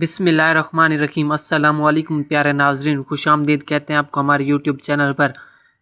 बिस्मिल्लाहिर्रहमानिर्रहीम। अस्सलाम वालेकुम प्यारे नाज़रीन, खुश आमदीद कहते हैं आपको हमारे यूट्यूब चैनल पर।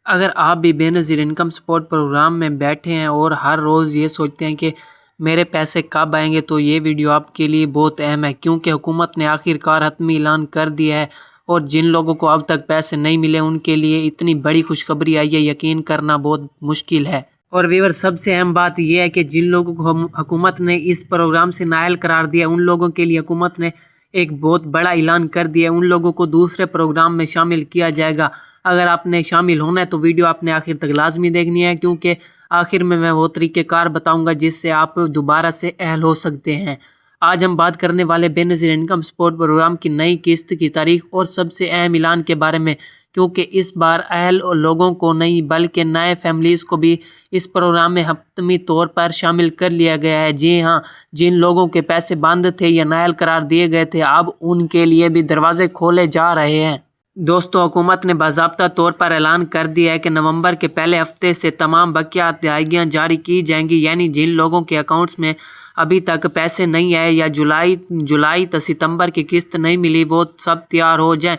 अगर आप भी बेनज़ीर इनकम सपोर्ट प्रोग्राम में बैठे हैं और हर रोज़ ये सोचते हैं कि मेरे पैसे कब आएंगे, तो ये वीडियो आपके लिए बहुत अहम है, क्योंकि हुकूमत ने आखिरकार हतमी ऐलान कर दिया है और जिन लोगों को अब तक पैसे नहीं मिले उनके लिए इतनी बड़ी खुशखबरी आई है, यकीन करना बहुत मुश्किल है। और व्यूअर, सबसे अहम बात यह है कि जिन लोगों को हुकूमत ने इस प्रोग्राम से नाअहल करार दिया, उन लोगों के लिए हुकूमत ने एक बहुत बड़ा ऐलान कर दिया। उन लोगों को दूसरे प्रोग्राम में शामिल किया जाएगा। अगर आपने शामिल होना है तो वीडियो आपने आखिर तक लाजमी देखनी है, क्योंकि आखिर में मैं वो तरीक़ेकार बताऊंगा जिससे आप दोबारा से अहल हो सकते हैं। आज हम बात करने वाले बेनज़ीर इनकम सपोर्ट प्रोग्राम की नई किस्त की तारीख और सबसे अहम ऐलान के बारे में, क्योंकि इस बार अहल लोगों को नहीं बल्कि नए फैमिलीज़ को भी इस प्रोग्राम में हतमी तौर पर शामिल कर लिया गया है। जी हाँ, जिन लोगों के पैसे बंद थे या नाअहल करार दिए गए थे, अब उनके लिए भी दरवाजे खोले जा रहे हैं। दोस्तों, हुकूमत ने बाज़ाब्ता तौर पर ऐलान कर दिया है कि नवंबर के पहले हफ्ते से तमाम बकिया अदायगियाँ जारी की जाएंगी। यानी जिन लोगों के अकाउंट्स में अभी तक पैसे नहीं आए या जुलाई तो सितंबर की किस्त नहीं मिली, वो सब तैयार हो जाएं।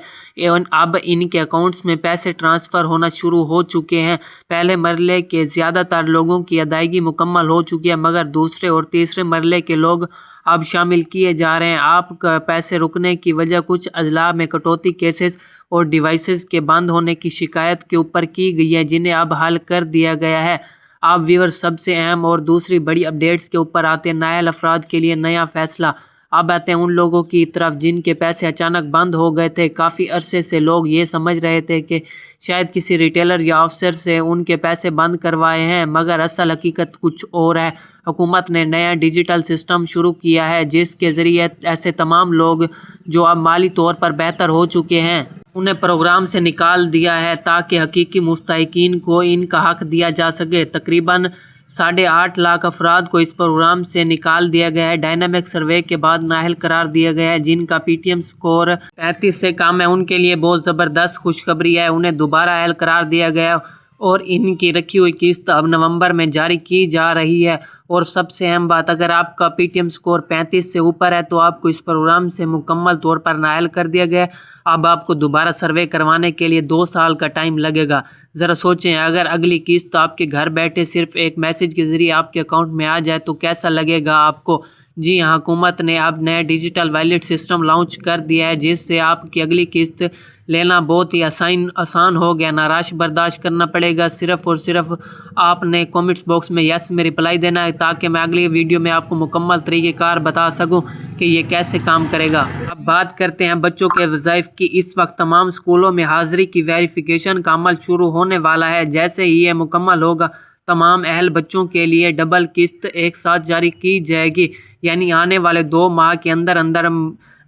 अब इनके अकाउंट्स में पैसे ट्रांसफ़र होना शुरू हो चुके हैं। पहले मरले के ज़्यादातर लोगों की अदायगी मुकम्मल हो चुकी है, मगर दूसरे और तीसरे मरले के लोग अब शामिल किए जा रहे हैं। आपका पैसे रुकने की वजह कुछ अजला में कटौती केसेस और डिवाइसेस के बंद होने की शिकायत के ऊपर की गई है, जिन्हें अब हल कर दिया गया है। आप व्यूअर, सबसे अहम और दूसरी बड़ी अपडेट्स के ऊपर आते हैं। नाअहल अफराद के लिए नया फैसला। अब आते हैं उन लोगों की तरफ जिनके पैसे अचानक बंद हो गए थे। काफ़ी अरसे से लोग ये समझ रहे थे कि शायद किसी रिटेलर या अफसर से उनके पैसे बंद करवाए हैं, मगर असल हकीकत कुछ और है। हुकूमत ने नया डिजिटल सिस्टम शुरू किया है, जिसके ज़रिए ऐसे तमाम लोग जो अब माली तौर पर बेहतर हो चुके हैं, उन्हें प्रोग्राम से निकाल दिया है, ताकि हकीकी मुस्तहिकीन को इनका हक दिया जा सके। तकरीबन 8.5 लाख अफराद को इस प्रोग्राम से निकाल दिया गया है। डायनामिक सर्वे के बाद नाअहल करार दिया गया है। जिनका पीटीएम स्कोर 35 से कम है, उनके लिए बहुत ज़बरदस्त खुशखबरी है। उन्हें दोबारा अहल करार दिया गया और इनकी रखी हुई किस्त अब नवंबर में जारी की जा रही है। और सबसे अहम बात, अगर आपका पीटीएम स्कोर 35 से ऊपर है तो आपको इस प्रोग्राम से मुकम्मल तौर पर नाअहल कर दिया गया है। अब आपको दोबारा सर्वे करवाने के लिए 2 साल का टाइम लगेगा। ज़रा सोचें, अगर अगली किस्त आपके घर बैठे सिर्फ एक मैसेज के ज़रिए आपके अकाउंट में आ जाए तो कैसा लगेगा आपको। जी हाँ, हुकूमत ने अब नया डिजिटल वॉलेट सिस्टम लॉन्च कर दिया है, जिससे आपकी अगली किस्त लेना बहुत ही आसान हो गया। ना रश बर्दाश्त करना पड़ेगा, सिर्फ़ और सिर्फ आपने कमेंट्स बॉक्स में यस में रिप्लाई देना है, ताकि मैं अगली वीडियो में आपको मुकम्मल तरीक़ेकार बता सकूं कि ये कैसे काम करेगा। अब बात करते हैं बच्चों के वज़ाइफ की। इस वक्त तमाम स्कूलों में हाज़िरी की वेरिफिकेशन का अमल शुरू होने वाला है। जैसे ही ये मुकम्मल होगा, तमाम अहल बच्चों के लिए डबल किस्त एक साथ जारी की जाएगी। यानी आने वाले 2 माह के अंदर अंदर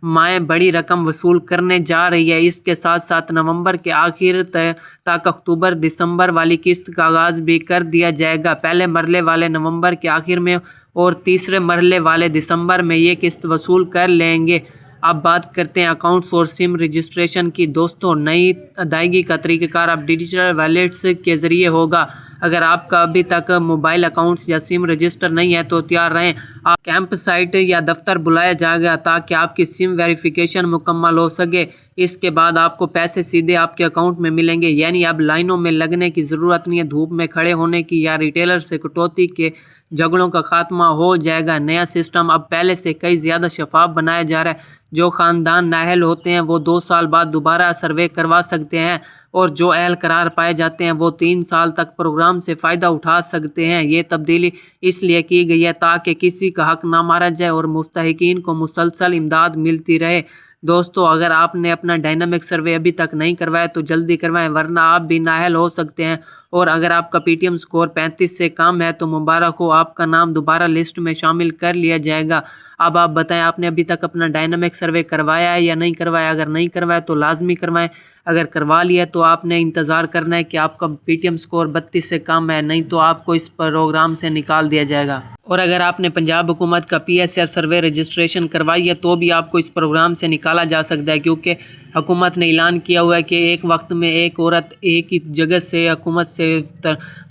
माएँ बड़ी रकम वसूल करने जा रही है। इसके साथ साथ नवंबर के आखिर तक अक्टूबर दिसंबर वाली किस्त का आगाज़ भी कर दिया जाएगा। पहले मरले वाले नवंबर के आखिर में और तीसरे मरले वाले दिसंबर में ये किस्त वसूल कर लेंगे। अब बात करते हैं अकाउंट्स और सिम रजिस्ट्रेशन की। दोस्तों, नई अदायगी का तरीक़ेकार अब डिजिटल वॉलेट्स के ज़रिए होगा। अगर आपका अभी तक मोबाइल अकाउंट्स या सिम रजिस्टर नहीं है तो तैयार रहें, आप कैंप साइट या दफ्तर बुलाया जाएगा ताकि आपकी सिम वेरिफिकेशन मुकम्मल हो सके। इसके बाद आपको पैसे सीधे आपके अकाउंट में मिलेंगे। यानी अब लाइनों में लगने की ज़रूरत नहीं है, धूप में खड़े होने की या रिटेलर से कटौती के झगड़ों का खात्मा हो जाएगा। नया सिस्टम अब पहले से कई ज़्यादा शफाफ बनाया जा रहा है। जो ख़ानदान नाअहल होते हैं वो 2 साल बाद दोबारा सर्वे करवा सकते हैं, और जो अहल करार पाए जाते हैं वो 3 साल तक प्रोग्राम से फ़ायदा उठा सकते हैं। ये तब्दीली इसलिए की गई है ताकि किसी का हक ना मारा जाए और मुस्तहिकीन को मुसलसल इमदाद मिलती रहे। दोस्तों, अगर आपने अपना डायनामिक सर्वे अभी तक नहीं करवाया तो जल्दी करवाएं, वरना आप भी नाअहल हो सकते हैं। और अगर आपका पीटीएम स्कोर 35 से कम है तो मुबारक हो, आपका नाम दोबारा लिस्ट में शामिल कर लिया जाएगा। अब आप बताएं, आपने अभी तक अपना डायनामिक सर्वे करवाया है या नहीं करवाया। अगर नहीं करवाया तो लाजमी करवाएं। अगर करवा लिया तो आपने इंतज़ार करना है कि आपका पीटीएम स्कोर 32 से कम है, नहीं तो आपको इस प्रोग्राम से निकाल दिया जाएगा। और अगर आपने पंजाब हुकूमत का PSR सर्वे रजिस्ट्रेशन करवाई है तो भी आपको इस प्रोग्राम से निकाला जा सकता है, क्योंकि हुकूमत ने ऐलान किया हुआ है कि एक वक्त में एक औरत एक ही जगह से हुकूमत से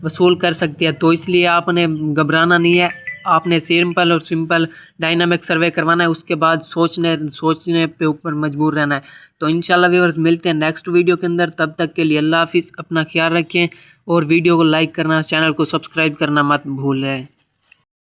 वसूल कर सकती है। तो इसलिए आपने घबराना नहीं है। آپ نے سمپل ڈائنامک سروے کروانا ہے، اس کے بعد سوچنے پہ اوپر مجبور رہنا ہے۔ تو انشاءاللہ ویورز ملتے ہیں نیکسٹ ویڈیو کے اندر، تب تک کے لیے اللہ حافظ، اپنا خیال رکھیں اور ویڈیو کو لائک کرنا، چینل کو سبسکرائب کرنا مت بھولیں۔